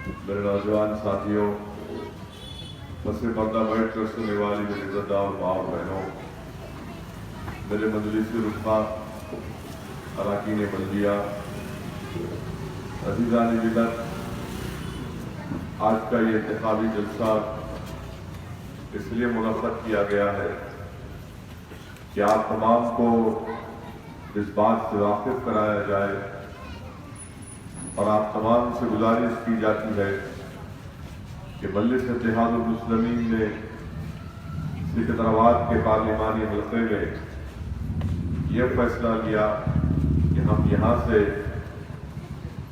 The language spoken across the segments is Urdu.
میرے نوجوان ساتھیوں، پس پردہ بیٹھ کر سننے والی میری عزتدار ماں بہنوں، میرے مجلسی رفقا، اراکین بلدیہ، عزیزان ملت، آج کا یہ انتخابی جلسہ اس لیے منعقد کیا گیا ہے کہ آپ تمام کو اس بات سے واقف کرایا جائے اور آپ تمام سے گزارش کی جاتی ہے کہ مجلس اتحاد المسلمین نے سکندرآباد کے پارلیمانی حلقے میں یہ فیصلہ لیا کہ ہم یہاں سے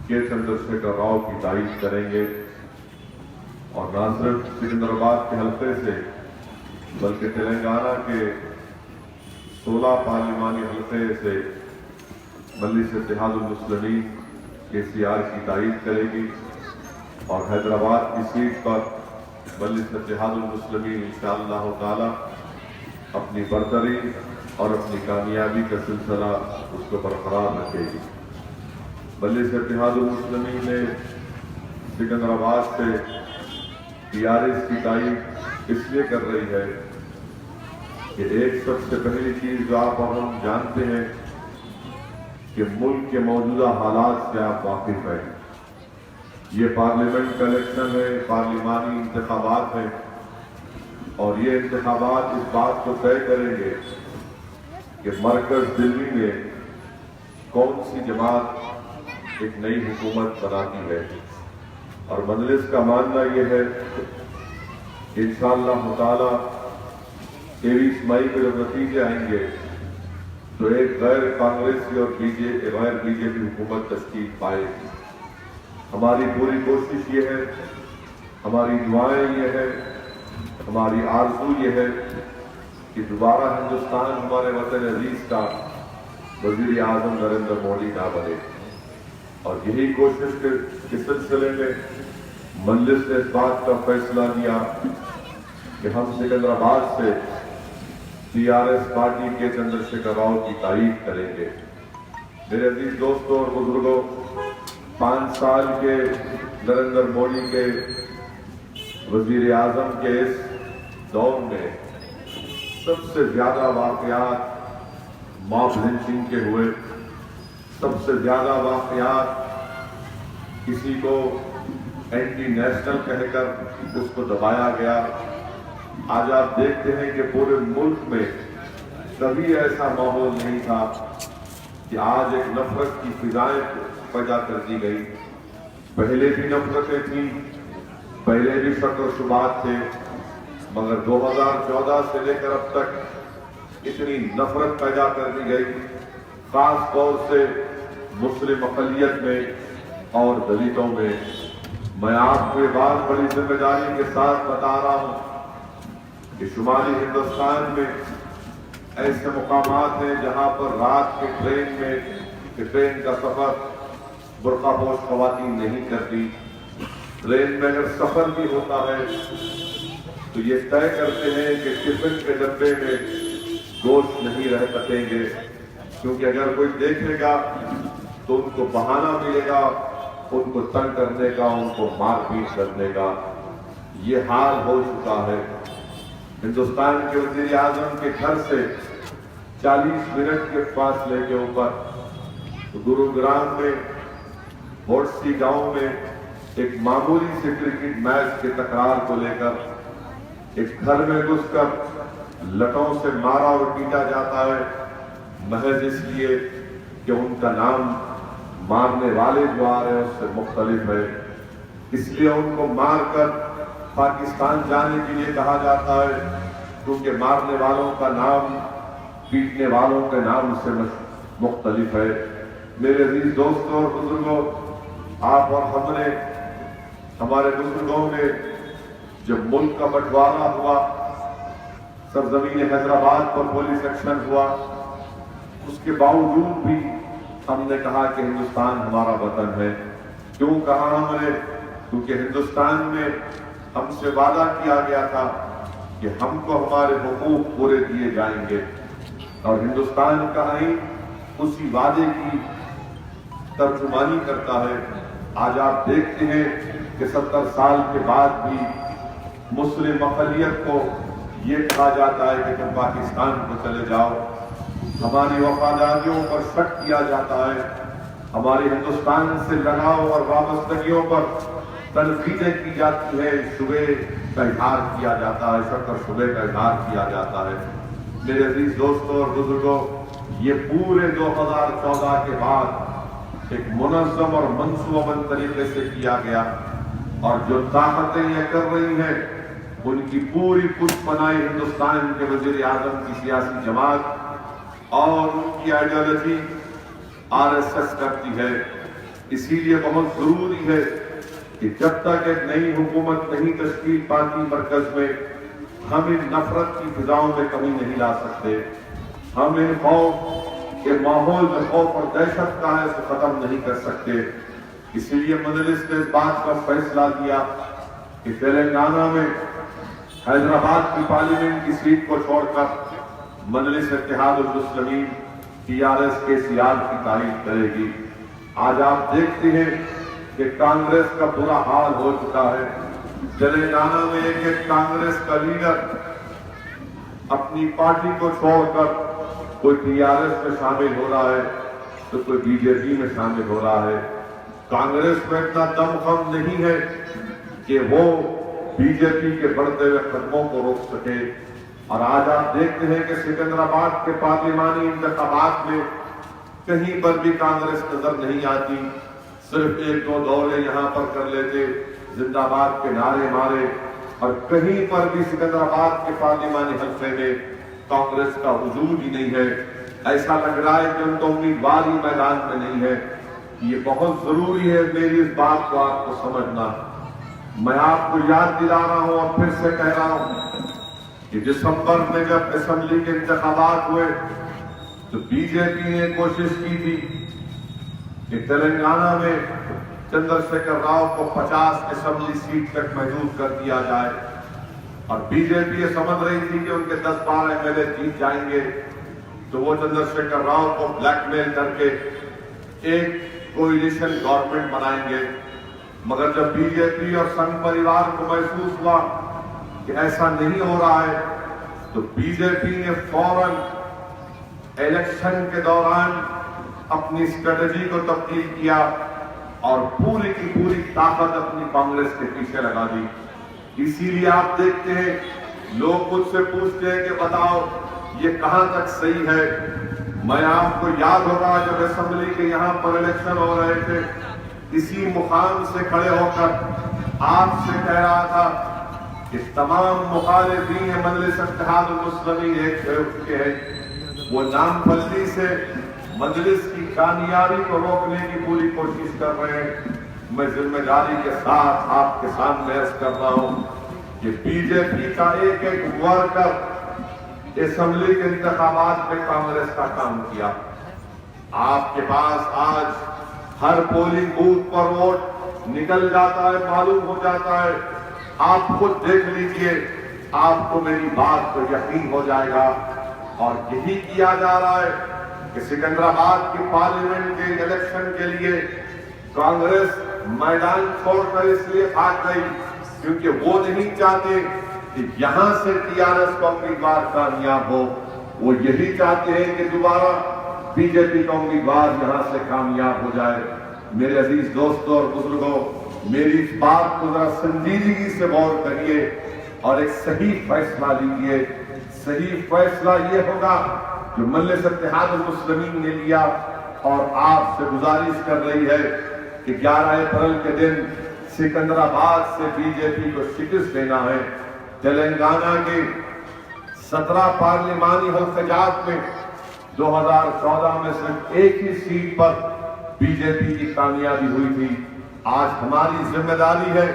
کے چندرشیکھر راؤ کی تائید کریں گے، اور نہ صرف سکندرآباد کے حلقے سے بلکہ تلنگانہ کے 16 پارلیمانی حلقے سے مجلس اتحاد المسلمین KCR کی تائید کرے گی، اور حیدرآباد کی سیٹ پر مجلس اتحاد المسلمین انشاءاللہ تعالی اپنی برتری اور اپنی کامیابی کا سلسلہ اس کو برقرار رکھے گی۔ مجلس اتحاد المسلمین نے سکندرآباد سے TRS کی تائید اس لیے کر رہی ہے کہ ایک سب سے پہلی چیز جو آپ اور ہم جانتے ہیں کہ ملک کے موجودہ حالات سے آپ واقف ہیں۔ یہ پارلیمنٹ کا الیکشن ہے، پارلیمانی انتخابات ہیں، اور یہ انتخابات اس بات کو طے کریں گے کہ مرکز دلی میں کون سی جماعت ایک نئی حکومت بناتی ہے، اور مجلس کا ماننا یہ ہے کہ انشاءاللہ تعالی 23 مئی کے جب نتیجے آئیں گے تو ایک غیر کانگریسی اور غیر بی جے پی حکومت تشکیل پائے گی۔ ہماری پوری کوشش یہ ہے، ہماری دعائیں یہ ہے، ہماری آرزو یہ ہے کہ دوبارہ ہندوستان ہمارے وطن عزیز کا وزیر اعظم نریندر مودی نہ بنے، اور یہی کوشش کے سلسلے میں مجلس نے اس بات کا فیصلہ لیا کہ ہم سکندرآباد سے TRS پارٹی کے چندرشیکھر راؤ کی تائید کریں گے۔ میرے عزیز دوستوں اور بزرگوں، 5 سال کے نریندر مودی کے وزیر اعظم کے اس دور میں سب سے زیادہ واقعات ماب لنچنگ کے ہوئے، سب سے زیادہ واقعات کسی کو اینٹی نیشنل کہہ کر اس کو دبایا گیا۔ آج آپ دیکھتے ہیں کہ پورے ملک میں کبھی ایسا ماحول نہیں تھا کہ آج ایک نفرت کی فضائیں پیدا کر دی گئی۔ پہلے بھی نفرتیں تھیں، پہلے بھی شک و شبہات تھے، مگر 2014 سے لے کر اب تک اتنی نفرت پیدا کر دی گئی، خاص طور سے مسلم اقلیت میں اور دلتوں میں۔ میں آپ کو یہ بات بڑی ذمہ داری کے ساتھ بتا رہا ہوں کہ شمالی ہندوستان میں ایسے مقامات ہیں جہاں پر رات کے ٹرین کا سفر برقع پوش خواتین نہیں کرتی۔ ٹرین میں اگر سفر بھی ہوتا ہے تو یہ طے کرتے ہیں کہ ٹفن کے ڈبے میں گوشت نہیں رہ سکیں گے، کیونکہ اگر کوئی دیکھے گا تو ان کو بہانہ ملے گا ان کو تنگ کرنے کا، ان کو مار پیٹ کرنے کا۔ یہ حال ہو چکا ہے۔ ہندوستان کے وزیر اعظم کے گھر سے 40 منٹ کے فاصلے کے اوپر گروگرام میں بوڑسی گاؤں میں ایک معمولی سے کرکٹ میچ کے تکرار کو لے کر ایک گھر میں گھس کر لٹوں سے مارا اور پیٹا جاتا ہے، محض اس لیے کہ ان کا نام مارنے والے جو آ رہے ہیں اس سے مختلف ہے، اس لیے ان کو مار کر پاکستان جانے کے لیے کہا جاتا ہے، کیونکہ مارنے والوں کا نام پیٹنے والوں کے نام سے مختلف ہے۔ میرے عزیز دوستوں اور بزرگوں، آپ اور ہم نے، ہمارے بزرگوں نے جب ملک کا بٹوارا ہوا، سرزمین حیدرآباد پر پولیس ایکشن ہوا، اس کے باوجود بھی ہم نے کہا کہ ہندوستان ہمارا وطن ہے۔ کیوں کہا ہم نے؟ کیونکہ ہندوستان میں ہم سے وعدہ کیا گیا تھا کہ ہم کو ہمارے حقوق پورے دیے جائیں گے، اور ہندوستان کا آئین اسی وعدے کی ترجمانی کرتا ہے آج آپ دیکھتے ہیں کہ 70 سال کے بعد بھی مسلم اقلیت کو یہ کہا جاتا ہے کہ تم پاکستان کو چلے جاؤ، ہماری وفاداریوں پر شک کیا جاتا ہے، ہمارے ہندوستان سے لگاؤ اور وابستگیوں پر تنقیدیں کی جاتی ہیں، شبے کا اظہار کیا جاتا ہے، شک اور شبے کا اظہار کیا جاتا ہے۔ میرے عزیز دوستوں اور بزرگوں، یہ پورے 2014 کے بعد ایک منظم اور منصوبہ بند طریقے سے کیا گیا، اور جو طاقتیں یہ کر رہی ہیں ان کی پوری پشت پناہی ہندوستان کے وزیر اعظم کی سیاسی جماعت اور ان کی آئیڈیالوجی RSS کرتی ہے۔ اسی لیے بہت ضروری ہے کہ جب تک ایک نئی حکومت نہیں تشکیل پاتی مرکز میں، ہم ان نفرت کی فضاؤں میں کمی نہیں لا سکتے، ہم ان خوف کے ماحول میں خوف اور دہشت کا ہے اسے ختم نہیں کر سکتے۔ اسی لیے مجلس نے اس بات کا فیصلہ کیا کہ تلنگانہ میں حیدرآباد کی پارلیمنٹ کی سیٹ کو چھوڑ کر مجلس اتحاد المسلمین TRS KCR کی تعریف کرے گی۔ آج آپ دیکھتے ہیں کہ کانگریس کا برا حال ہو چکا ہے، تلنگانہ میں ایک کانگریس کا لیڈر اپنی پارٹی کو چھوڑ کر کوئی TRS میں شامل ہو رہا ہے تو کوئی BJP میں شامل ہو رہا ہے۔ کانگریس میں اتنا دم خم نہیں ہے کہ وہ BJP کے بڑھتے ہوئے قدموں کو روک سکے، اور آج آپ دیکھتے ہیں کہ سکندرآباد کے پارلیمانی انتخابات میں کہیں پر بھی کانگریس نظر نہیں آتی، صرف ایک دو دورے یہاں پر کر لیتے، زندہ باد کے نعرے مارے، اور کہیں پر بھی سکندرآباد کے پارلیمانی حلقے میں کانگریس کا وجود ہی نہیں ہے۔ ایسا لگ رہا ہے کہ ان کو امیدوار ہی میدان میں نہیں ہے۔ یہ بہت ضروری ہے میری اس بات کو آپ کو سمجھنا۔ میں آپ کو یاد دلا رہا ہوں اور پھر سے کہہ رہا ہوں کہ دسمبر میں جب اسمبلی کے انتخابات ہوئے تو BJP نے کوشش کی تھی کہ تلنگانہ میں چندر شیکھر راؤ کو 50 اسمبلی سیٹ تک محدود کر دیا جائے، اور BJP یہ سمجھ رہی تھی کہ ان کے 10-12 MLA جیت جائیں گے تو وہ چندر شیکھر راؤ کو بلیک میل کر کے ایک کوئلیشن گورنمنٹ بنائیں گے۔ مگر جب BJP اور سنگھ پریوار کو محسوس ہوا کہ ایسا نہیں ہو رہا ہے تو BJP نے فوراً الیکشن کے دوران اپنی اسٹریٹجی کو تبدیل کیا اور پوری کی پوری طاقت اپنی کانگریس کے پیچھے لگا دی۔ اسی لیے آپ دیکھتے ہیں لوگ مجھ سے پوچھتے ہیں کہ بتاؤ یہ کہاں تک صحیح ہے۔ میں آپ کو یاد ہوگا جب اسمبلی کے یہاں پر الیکشن ہو رہے تھے، اسی مقام سے کھڑے ہو کر آپ سے کہہ رہا تھا کہ تمام مخالفین مجلس اتحاد المسلمین ایک کے ہیں، وہ نام بلدی سے مجلس کی کامیابی کو روکنے کی پوری کوشش کر رہے ہیں۔ میں ذمہ داری کے ساتھ آپ کے سامنے عرض کر رہا ہوں کہ BJP کا ایک ایک ورکر اسمبلی کے انتخابات میں کانگریس کا کام کیا۔ آپ کے پاس آج ہر پولنگ بوتھ پر ووٹ نکل جاتا ہے، معلوم ہو جاتا ہے۔ آپ خود دیکھ لیجئے، آپ کو میری بات پر یقین ہو جائے گا۔ اور یہی کیا جا رہا ہے کہ سکندرآباد کی پارلیمنٹ کے الیکشن کے لیے کانگریس میدان چھوڑ کر اس لیے بھاگ گئی کیونکہ وہ نہیں چاہتے کہ یہاں سے TRS کا امیدوار کامیاب ہو، وہ یہی چاہتے ہیں کہ دوبارہ BJP کا امیدوار یہاں سے کامیاب ہو جائے۔ میرے عزیز دوستوں اور بزرگوں، میری اس بات کو ذرا سنجیدگی سے غور کریے اور ایک صحیح فیصلہ لیجیے۔ صحیح فیصلہ یہ ہوگا جو مجلس اتحاد المسلمین نے لیا، اور آپ سے گزارش کر رہی ہے کہ 11 اپریل کے دن سکندرآباد سے BJP کو شکست دینا ہے۔ تلنگانہ کے 17 پارلیمانی حلقات میں 2014 میں صرف ایک ہی سیٹ پر BJP کی کامیابی ہوئی تھی۔ آج ہماری ذمہ داری ہے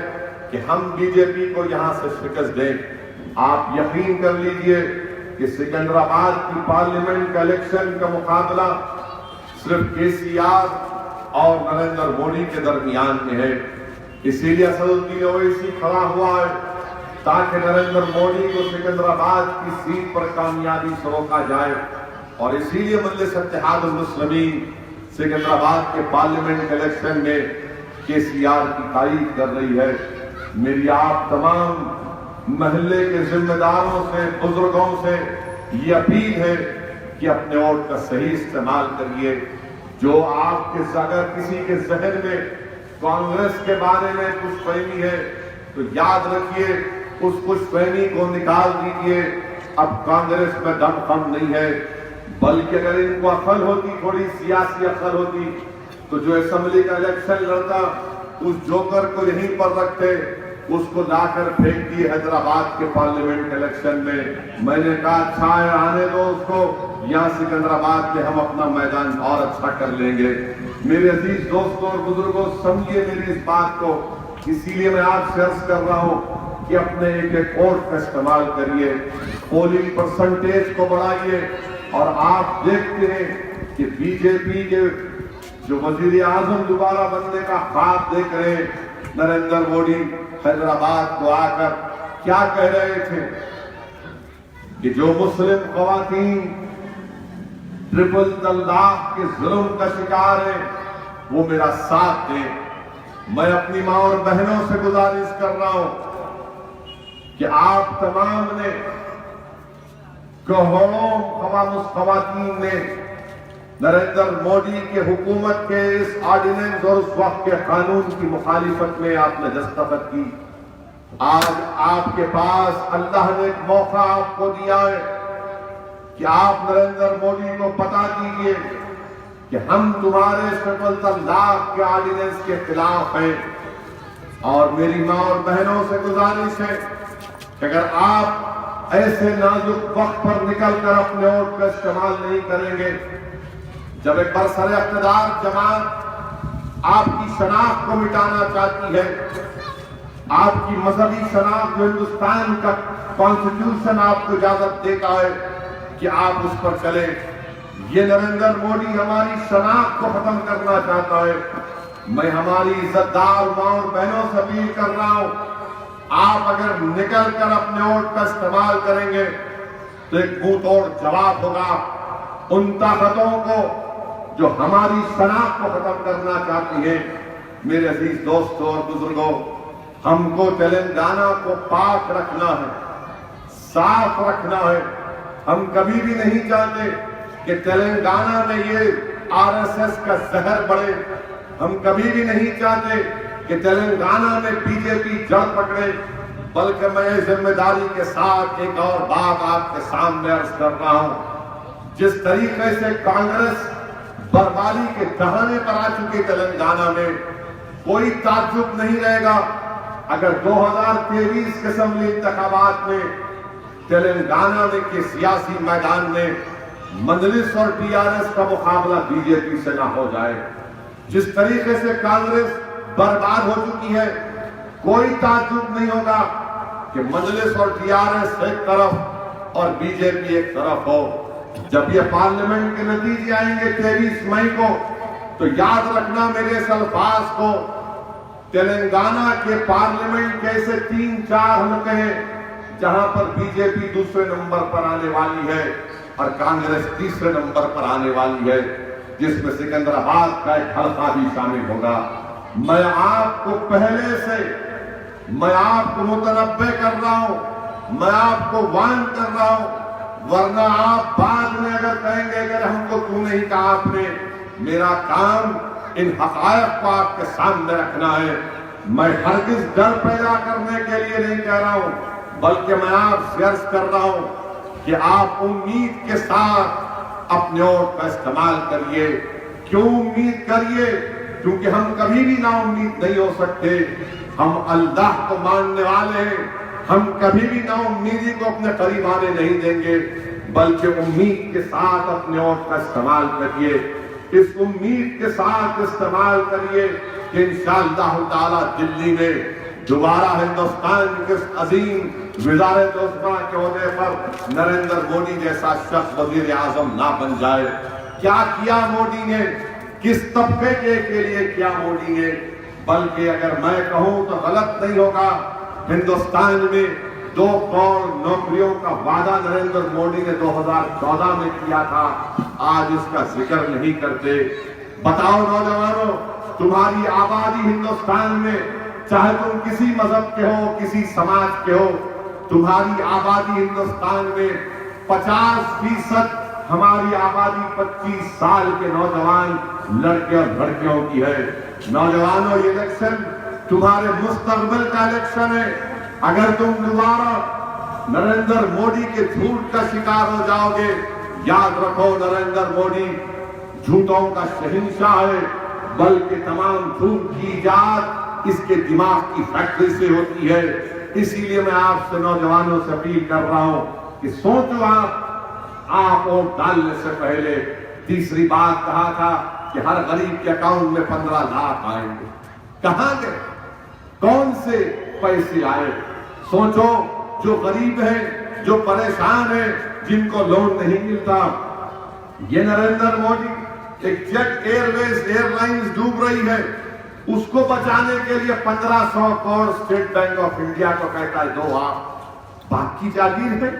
کہ ہم BJP کو یہاں سے شکست دیں۔ آپ یقین کر لیجئے کہ سکندرآباد کی پارلیمنٹ کا الیکشن کا مقابلہ صرف KCR اور نریندر مودی کے درمیان میں ہے۔ اسی لیے اسد الدین اویسی کھڑا ہوا ہے تاکہ نریندر مودی کو سکندرآباد کی سیٹ پر کامیابی سے روکا جائے، اور اسی لیے مجلس اتحاد المسلمین سکندرآباد کے پارلیمنٹ الیکشن میں KCR کی تائید کر رہی ہے۔ میری آپ تمام محلے کے ذمہ داروں سے، بزرگوں سے یہ اپیل ہے کہ اپنے ووٹ کا صحیح استعمال کریے۔ جو آپ کے اگر کسی کے ذہن میں کانگریس کے بارے میں کچھ فہمی ہے تو یاد رکھیے، اس کچھ فہمی کو نکال دیجیے۔ اب کانگریس میں دم خم نہیں ہے، بلکہ اگر ان کو عقل ہوتی، تھوڑی سیاسی عقل ہوتی، تو جو اسمبلی کا الیکشن لڑتا اس جوکر کو یہیں پر رکھتے، اس کو لا کر پھینک دیے حیدرآباد کے پارلیمنٹ الیکشن میں۔ میں نے کہا اچھا ہے، آنے دو اس کو، یہاں سکندرآباد میں ہم اپنا میدان اور اچھا کر لیں گے۔ میرے عزیز دوستوں اور بزرگوں، سمجھیے میری اس بات کو، اسی لیے میں آپ سے عرض کر رہا ہوں کہ اپنے ایک ایک ووٹ کا استعمال کریے، پولنگ پرسنٹیج کو بڑھائیے۔ اور آپ دیکھتے ہیں کہ BJP کے جو وزیر اعظم دوبارہ بننے کا خواب دیکھ رہے ہیں، نریندر مودی حیدرآباد کو آ کر کیا کہہ رہے تھے کہ جو مسلم خواتین ٹرپل طلاق کے ظلم کا شکار ہیں وہ میرا ساتھ دیں۔ میں اپنی ماں اور بہنوں سے گزارش کر رہا ہوں کہ آپ تمام نے، کروڑوں خواتین نے نریندر مودی کے حکومت کے اس آرڈیننس اور اس وقت کے قانون کی مخالفت میں آپ نے دستخط کی۔ آج آپ کے پاس اللہ نے ایک موقع آپ کو دیا ہے کہ آپ نریندر مودی کو بتا دیجیے کہ ہم تمہارے ٹرپل طلاق کے آرڈیننس کے خلاف ہیں۔ اور میری ماں اور بہنوں سے گزارش ہے کہ اگر آپ ایسے نازک وقت پر نکل کر اپنے ووٹ کا استعمال نہیں کریں گے، جب ایک برسر اقتدار جماعت آپ کی شناخت کو مٹانا چاہتی ہے، آپ کی مذہبی شناخت جو ہندوستان کا کانسٹیٹیوشن آپ کو اجازت دیتا ہے کہ آپ اس پر چلیں، یہ نریندر مودی ہماری شناخت کو ختم کرنا چاہتا ہے۔ میں ہماری عزت دار ماں اور بہنوں سے اپیل کر رہا ہوں، آپ اگر نکل کر اپنے ووٹ کا استعمال کریں گے تو ایک منہ توڑ جواب ہوگا ان طاقتوں کو جو ہماری شناخت کو ختم کرنا چاہتی ہیں۔ میرے عزیز دوستوں اور بزرگوں، ہم کو تلنگانہ کو پاک رکھنا ہے، صاف رکھنا ہے۔ ہم کبھی بھی نہیں چاہتے کہ تلنگانہ میں یہ RSS کا زہر بڑھے، ہم کبھی بھی نہیں چاہتے کہ تلنگانہ میں BJP جڑ پکڑے، بلکہ میں ذمہ داری کے ساتھ ایک اور بات آپ کے سامنے عرض کر رہا ہوں۔ جس طریقے سے کانگریس بربادی کے دہانے پر آ چکی تلنگانہ میں، کوئی تعجب نہیں رہے گا اگر 2023 کے اسمبلی انتخابات میں تلنگانہ میں کے سیاسی میدان میں مجلس اور TRS کا مقابلہ BJP سے نہ ہو جائے۔ جس طریقے سے کانگریس برباد ہو چکی ہے، کوئی تعجب نہیں ہوگا کہ مجلس اور TRS ایک طرف اور BJP ایک طرف ہو۔ جب یہ پارلیمنٹ کے نتیجے آئیں گے 23 مئی کو، تو یاد رکھنا میرے اس الفاظ کو، تلنگانہ کے پارلیمنٹ کے ایسے 3-4 حلقے ہیں جہاں پر BJP دوسرے نمبر پر آنے والی ہے اور کانگریس تیسرے نمبر پر آنے والی ہے، جس میں سکندرآباد کا ایک حلقہ بھی شامل ہوگا۔ میں آپ کو پہلے سے، میں آپ کو متنبہ کر رہا ہوں، میں آپ کو وارن کر رہا ہوں، ورنہ آپ بعد میں اگر کہیں گے اگر ہم کو کیوں نہیں کہا آپ نے، میرا کام ان حقائق کو آپ کے سامنے رکھنا ہے۔ میں ہرگز ڈر پیدا کرنے کے لیے نہیں کہہ رہا ہوں، بلکہ میں آپ سے عرض کر رہا ہوں کہ آپ امید کے ساتھ اپنے ووٹ کا استعمال کریے۔ کیوں امید کریے؟ کیونکہ ہم کبھی بھی نا امید نہیں ہو سکتے۔ ہم اللہ کو ماننے والے ہیں، ہم کبھی بھی نا امیدی کو اپنے قریب آنے نہیں دیں گے، بلکہ امید کے ساتھ اپنے ووٹ کا استعمال کریے۔ اس امید کے ساتھ استعمال کریے کہ انشاءاللہ تعالی دلی میں دوبارہ ہندوستان کے عظیم وزارت عظمیٰ کے عہدے پر نریندر مودی جیسا شخص وزیر اعظم نہ بن جائے۔ کیا کیا مودی نے؟ کس طبقے کے لیے کیا مودی نے؟ بلکہ اگر میں کہوں تو غلط نہیں ہوگا، ہندوستان میں 2 کروڑ نوکریوں کا وعدہ نریندر مودی نے 2014 میں کیا تھا، آج اس کا ذکر نہیں کرتے۔ بتاؤ نوجوانوں، تمہاری آبادی ہندوستان میں، چاہے تم کسی مذہب کے ہو، کسی سماج کے ہو، تمہاری آبادی ہندوستان میں 50% ہماری آبادی 25 سال کے نوجوان لڑکے اور لڑکیوں کی ہے۔ نوجوانوں، یہ الیکشن تمہارے مستقبل کا الیکشن ہے۔ اگر تم دوبارہ نریندر مودی کے جھوٹ کا شکار ہو جاؤ گے، یاد رکھو نریندر مودی جھوٹوں کا شہنشاہ ہے، بلکہ تمام جھوٹ کی ایجاد اس کے دماغ کی فیکٹری سے ہوتی ہے۔ اسی لیے میں آپ سے نوجوانوں سے اپیل کر رہا ہوں کہ سوچو، آپ ووٹ ڈالنے سے پہلے۔ تیسری بات کہا تھا کہ ہر غریب کے اکاؤنٹ میں 15 لاکھ آئیں گے، کہاں گئے؟ کون سے پیسے آئے؟ سوچو، جو غریب ہیں، جو پریشان ہیں، جن کو لون نہیں ملتا، یہ نریندر مودی ایک جیٹ ایئر ویز ایئر لائنز ڈوب رہی ہے، اس کو بچانے کے لیے 1500 crore state bank of India کو کہتا ہے دو آپ، باقی جاگیر ہے۔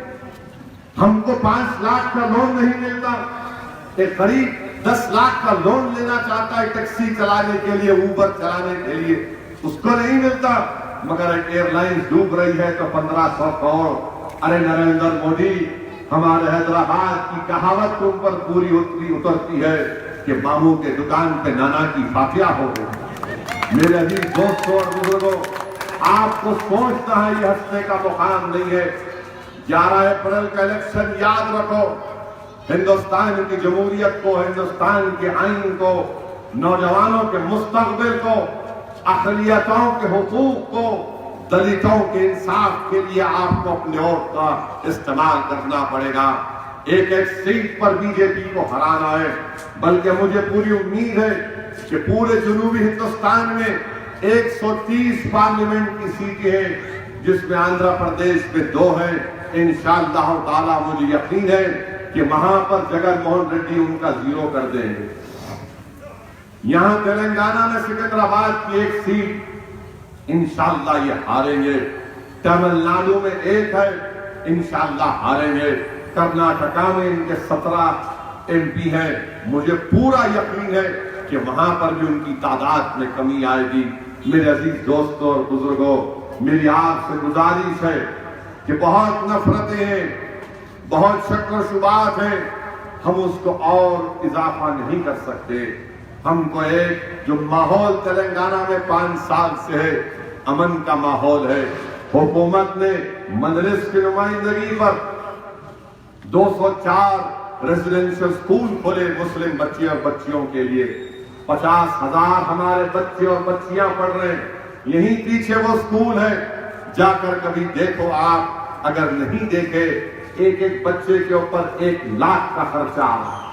ہم کو 5 لاکھ کا لون نہیں ملتا، ایک غریب 10 لاکھ کا لون لینا چاہتا ہے ٹیکسی چلانے کے لیے، اوبر چلانے کے لیے، اس کو نہیں ملتا، مگر ایک ایئر لائنز ڈوب رہی ہے تو 1500 کروڑ۔ ارے نریندر مودی، ہمارے حیدرآباد کی کہاوت تم پر پوری اترتی ہے کہ ماموں کے دکان پہ نانا کی فاتحہ ہو گئی۔ میرے عزیز دوستوں اور بزرگوں، آپ کو سوچنا ہے، یہ ہنسنے کا مقام نہیں ہے۔ 11 اپریل کا الیکشن یاد رکھو، ہندوستان کی جمہوریت کو، ہندوستان کے آئین کو، نوجوانوں کے مستقبل کو، اقلیتوں کے حقوق کو، دلتوں کے انصاف کے لیے آپ کو اپنے ووٹ کا استعمال کرنا پڑے گا۔ ایک ایک سیٹ پر بی جے پی کو ہرانا ہے، بلکہ مجھے پوری امید ہے کہ پورے جنوبی ہندوستان میں 130 پارلیمنٹ کی سیٹیں ہیں، جس میں آندھرا پردیش میں 2 ہیں۔ انشاءاللہ تعالی مجھے یقین ہے کہ وہاں پر جگن موہن ریڈی ان کا 0 کر دیں گے۔ یہاں تلنگانہ میں سکندرآباد کی 1 سیٹ انشاءاللہ یہ ہاریں گے، تمل ناڈو میں 1 ہے، انشاءاللہ ہاریں گے، کرناٹکا میں ان کے 17 MP ہیں، مجھے پورا یقین ہے کہ وہاں پر بھی ان کی تعداد میں کمی آئے گی۔ میرے عزیز دوستوں اور بزرگوں، میری آپ سے گزارش ہے کہ بہت نفرتیں ہیں، بہت شک و شبہات ہیں، ہم اس کو اور اضافہ نہیں کر سکتے۔ ہم کو ایک جو ماحول تلنگانہ میں 5 سال سے ہے، امن کا ماحول ہے، حکومت نے مدرسے کی نمائندگی پر 204 ریزیڈنشل سکول کھولے مسلم بچے اور بچیوں کے لیے، 50,000 ہمارے بچے اور بچیاں پڑھ رہے ہیں۔ یہیں پیچھے وہ سکول ہے، جا کر کبھی دیکھو آپ، اگر نہیں دیکھے، ایک ایک بچے کے اوپر 1 لاکھ کا خرچہ آ رہا ہے۔